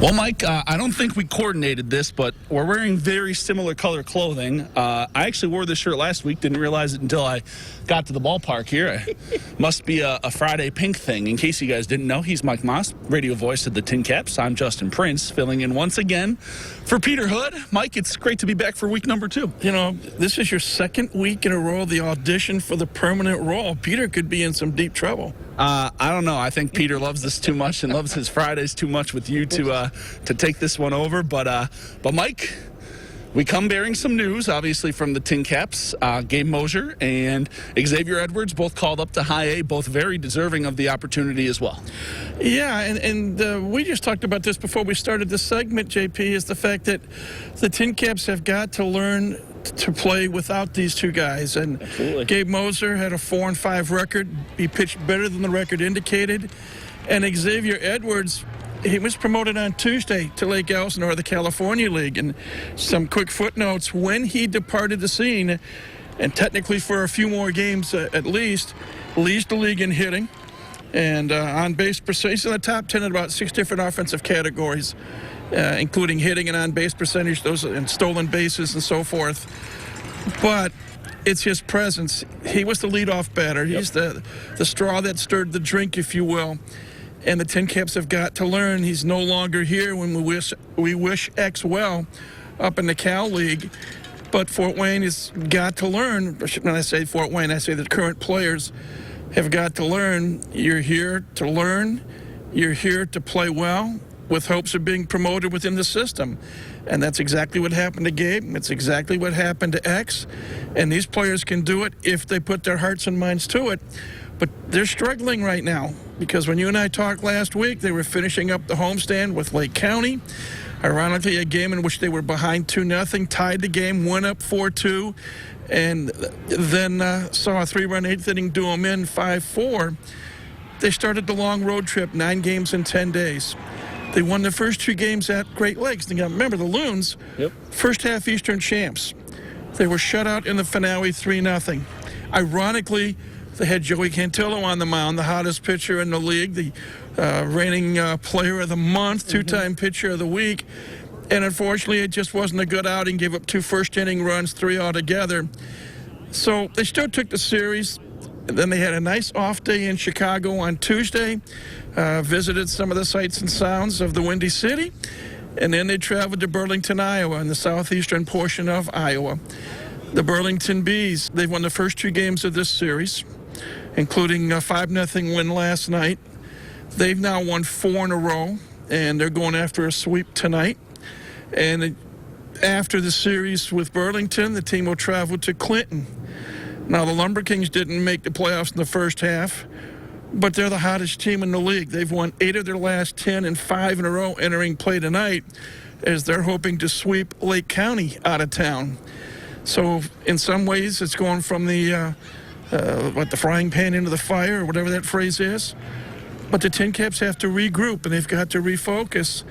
Well, Mike, I don't think we coordinated this, but we're wearing very similar color clothing. I actually wore this shirt last week, didn't realize it until I got to the ballpark here. Must be a Friday pink thing. In case you guys didn't know, he's Mike Moss, radio voice of the Tin Caps. I'm Justin Prince, filling in once again for Peter Hood. Mike, it's great to be back for week number 2. You know, this is your second week in a row, the audition for the permanent role. Peter could be in some deep trouble. I don't know. I think Peter loves this too much and loves his Fridays too much with you to take this one over. But Mike, we come bearing some news, obviously, from the Tin Caps. Gabe Mosier and Xavier Edwards both called up to High A, both very deserving of the opportunity as well. Yeah, and we just talked about this before we started this segment, JP, is the fact that the Tin Caps have got to learn to play without these two guys. And Absolutely. Gabe Mosier had a 4-5 record. He pitched better than the record indicated. And Xavier Edwards, he was promoted on Tuesday to Lake Elsinore, the California League. And some quick footnotes, when he departed the scene, and technically for a few more games at least, leads the league in hitting. And on-base percentage, in the top 10 in about 6 different offensive categories, including hitting and on-base percentage, those and stolen bases and so forth. But it's his presence. He was the leadoff batter. He's the straw that stirred the drink, if you will. And the Tin Caps have got to learn he's no longer here when we wish X well up in the Cal League. But Fort Wayne has got to learn. When I say Fort Wayne, I say the current players have got to learn you're here to learn, you're here to play well with hopes of being promoted within the system. And that's exactly what happened to Gabe. It's exactly what happened to X. And these players can do it if they put their hearts and minds to it. But they're struggling right now because when you and I talked last week, they were finishing up the homestand with Lake County. Ironically, a game in which they were behind 2-0, tied the game, went up 4-2, and then saw a 3-run 8th inning do them in 5-4. They started the long road trip, 9 games in 10 days. They won the first 2 games at Great Lakes. And remember, the Loons, first half Eastern champs. They were shut out in the finale 3-0. Ironically, they had Joey Cantillo on the mound, the hottest pitcher in the league, the reigning player of the month, 2-time pitcher of the week. And unfortunately, it just wasn't a good outing. Gave up 2 first-inning runs, 3 altogether. So they still took the series. And then they had a nice off day in Chicago on Tuesday, visited some of the sights and sounds of the Windy City, and then they traveled to Burlington, Iowa, in the southeastern portion of Iowa. The Burlington Bees, they've won the first 2 games of this series, including a 5-0 win last night. They've now won 4 in a row, and they're going after a sweep tonight. And after the series with Burlington, the team will travel to Clinton. Now, the Lumber Kings didn't make the playoffs in the first half, but they're the hottest team in the league. They've won 8 of their last 10 and 5 in a row entering play tonight as they're hoping to sweep Lake County out of town. So in some ways, it's going from the frying pan into the fire, or whatever that phrase is. But the Tin Caps have to regroup, and they've got to refocus,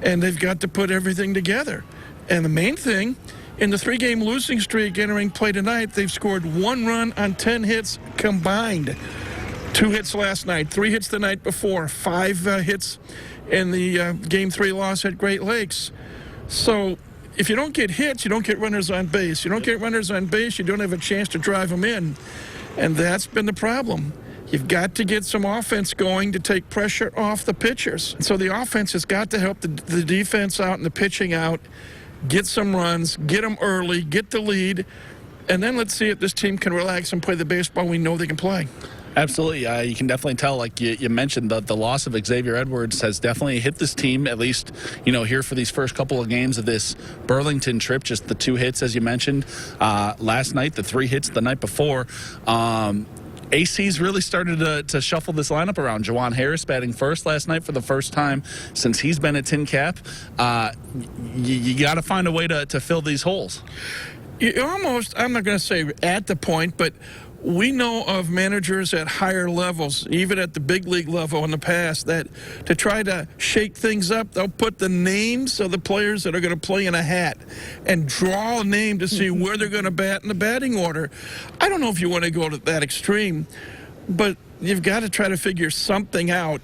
and they've got to put everything together. And the main thing, in the 3-game losing streak entering play tonight, they've scored 1 run on 10 hits combined. 2 hits last night, 3 hits the night before, 5 hits in the Game 3 loss at Great Lakes. So if you don't get hits, you don't get runners on base. You don't get runners on base, you don't have a chance to drive them in. And that's been the problem. You've got to get some offense going to take pressure off the pitchers. So the offense has got to help the defense out and the pitching out, get some runs, get them early, get the lead, and then let's see if this team can relax and play the baseball we know they can play. Absolutely. You can definitely tell, like you mentioned, the loss of Xavier Edwards has definitely hit this team, at least, here for these first couple of games of this Burlington trip, just the 2 hits, as you mentioned, last night, the 3 hits the night before. AC's really started to shuffle this lineup around. Jawan Harris batting first last night for the first time since he's been at Tin Cap. You got to find a way to fill these holes. You almost, I'm not going to say at the point, but we know of managers at higher levels, even at the big league level in the past, that to try to shake things up, they'll put the names of the players that are going to play in a hat and draw a name to see where they're going to bat in the batting order. I don't know if you want to go to that extreme, but you've got to try to figure something out.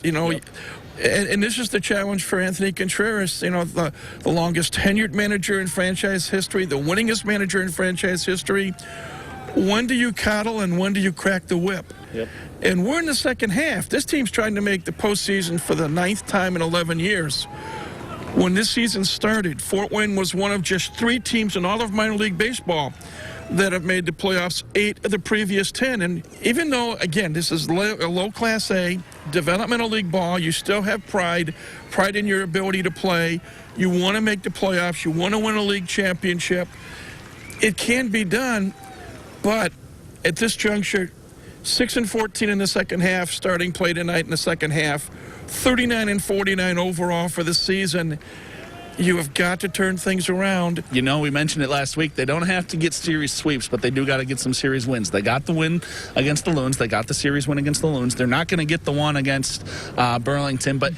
And this is the challenge for Anthony Contreras, the longest tenured manager in franchise history, the winningest manager in franchise history. When do you coddle and when do you crack the whip? Yep. And we're in the second half. This team's trying to make the postseason for the 9th time in 11 years. When this season started, Fort Wayne was one of just 3 teams in all of minor league baseball that have made the playoffs 8 of the previous 10. And even though, again, this is a low Class A, developmental league ball, you still have pride in your ability to play. You want to make the playoffs. You want to win a league championship. It can be done, but at this juncture, 6-14 in the second half, starting play tonight in the second half, 39-49 overall for the season. You have got to turn things around. We mentioned it last week. They don't have to get series sweeps, but they do got to get some series wins. They got the win against the Loons. They got the series win against the Loons. They're not going to get the one against Burlington. But,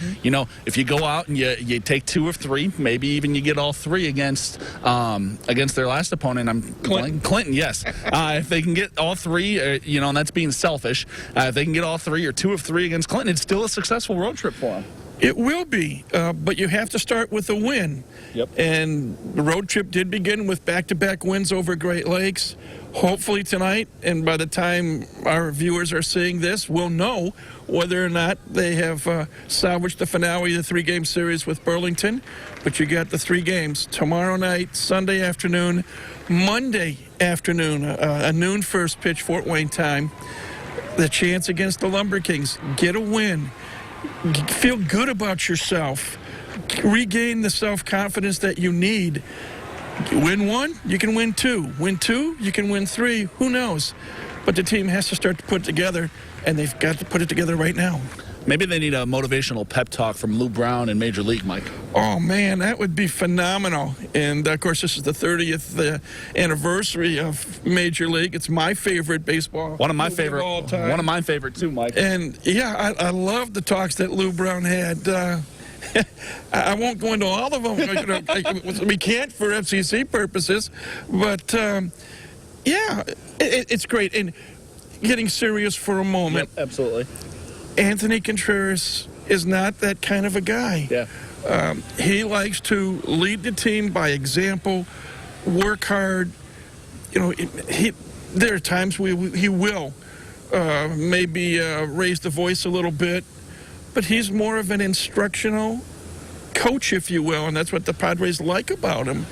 if you go out and you take 2 of 3, maybe even you get all 3 against their last opponent. Clinton, yes. If they can get all 3, and that's being selfish, if they can get all 3 or 2 of 3 against Clinton, it's still a successful road trip for them. It will be, but you have to start with a win. Yep. And the road trip did begin with back-to-back wins over Great Lakes. Hopefully tonight, and by the time our viewers are seeing this, we'll know whether or not they have salvaged the finale of the 3-game series with Burlington. But you got the 3 games tomorrow night, Sunday afternoon, Monday afternoon, a noon first pitch Fort Wayne time. The chance against the Lumber Kings. Get a win. Feel good about yourself. Regain the self-confidence that you need. You win 1, you can win 2. Win 2, you can win 3. Who knows? But the team has to start to put it together, and they've got to put it together right now. Maybe they need a motivational pep talk from Lou Brown in Major League, Mike. Oh, man, that would be phenomenal. And, of course, this is the 30th anniversary of Major League. It's my favorite baseball. One of my favorite all time. One of my favorite, too, Mike. And, yeah, I love the talks that Lou Brown had. I won't go into all of them. We can't for FCC purposes. But, yeah, it's great. And getting serious for a moment. Yep, absolutely. Anthony Contreras is not that kind of a guy. Yeah. He likes to lead the team by example, work hard. There are times he will maybe raise the voice a little bit, but he's more of an instructional coach, if you will, and that's what the Padres like about him.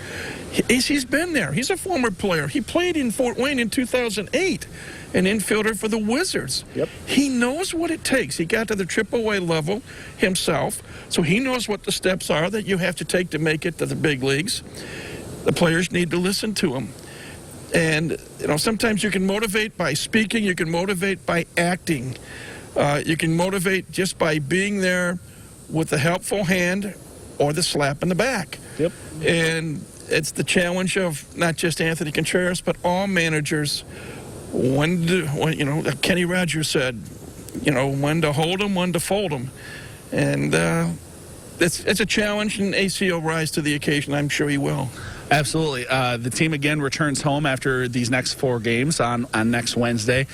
He's been there. He's a former player. He played in Fort Wayne in 2008, an infielder for the Wizards. Yep. He knows what it takes. He got to the AAA level himself, so he knows what the steps are that you have to take to make it to the big leagues. The players need to listen to him. And, sometimes you can motivate by speaking. You can motivate by acting. You can motivate just by being there with a helpful hand or the slap in the back. Yep. And it's the challenge of not just Anthony Contreras, but all managers. Kenny Rogers said, when to hold them, when to fold them. And it's a challenge, and AC will rise to the occasion. I'm sure he will. Absolutely. The team again returns home after these next 4 games on next Wednesday.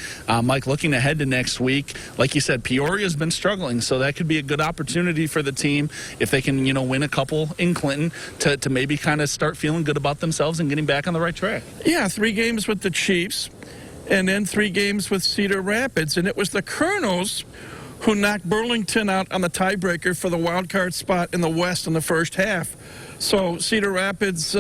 Mike, looking ahead to next week, like you said, Peoria's been struggling, so that could be a good opportunity for the team if they can, win a couple in Clinton to maybe kind of start feeling good about themselves and getting back on the right track. Yeah, 3 games with the Chiefs and then 3 games with Cedar Rapids, and it was the Colonels who knocked Burlington out on the tiebreaker for the wild card spot in the West in the first half. So Cedar Rapids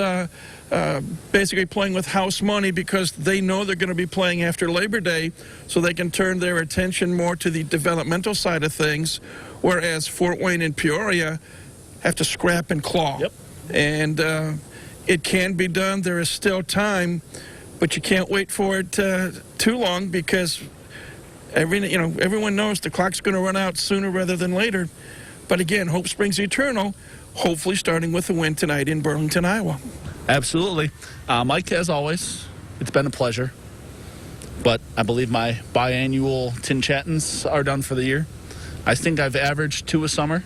basically playing with house money because they know they're going to be playing after Labor Day, so they can turn their attention more to the developmental side of things, whereas Fort Wayne and Peoria have to scrap and claw. Yep. And it can be done. There is still time, but you can't wait for it too long because everyone knows the clock's going to run out sooner rather than later. But again, hope springs eternal, hopefully starting with a win tonight in Burlington, Iowa. Absolutely. Mike, as always, it's been a pleasure. But I believe my biannual TinChattins are done for the year. I think I've averaged 2 a summer.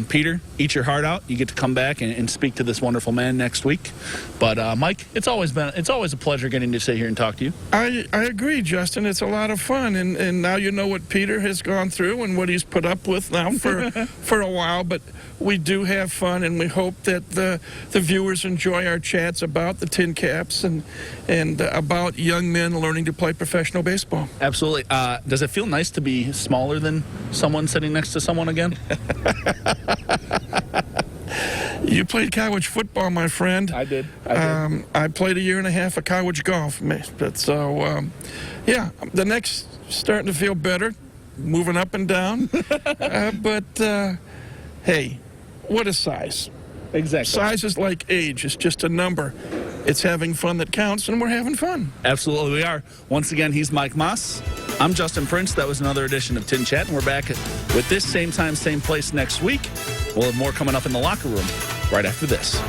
Peter, eat your heart out. You get to come back and speak to this wonderful man next week. But Mike, it's always a pleasure getting to sit here and talk to you. I agree, Justin. It's a lot of fun, and now you know what Peter has gone through and what he's put up with now for a while. But we do have fun, and we hope that the viewers enjoy our chats about the Tin Caps and about young men learning to play professional baseball. Absolutely. Does it feel nice to be smaller than someone sitting next to someone again? You played college football, my friend. I did. I played 1.5 years of college golf. So, yeah, the neck's starting to feel better, moving up and down. Hey, what is size? Exactly. Size is like age. It's just a number. It's having fun that counts, and we're having fun. Absolutely, we are. Once again, he's Mike Moss. I'm Justin Prince. That was another edition of Tin Chat, and we're back with this same time, same place next week. We'll have more coming up in the locker room right after this.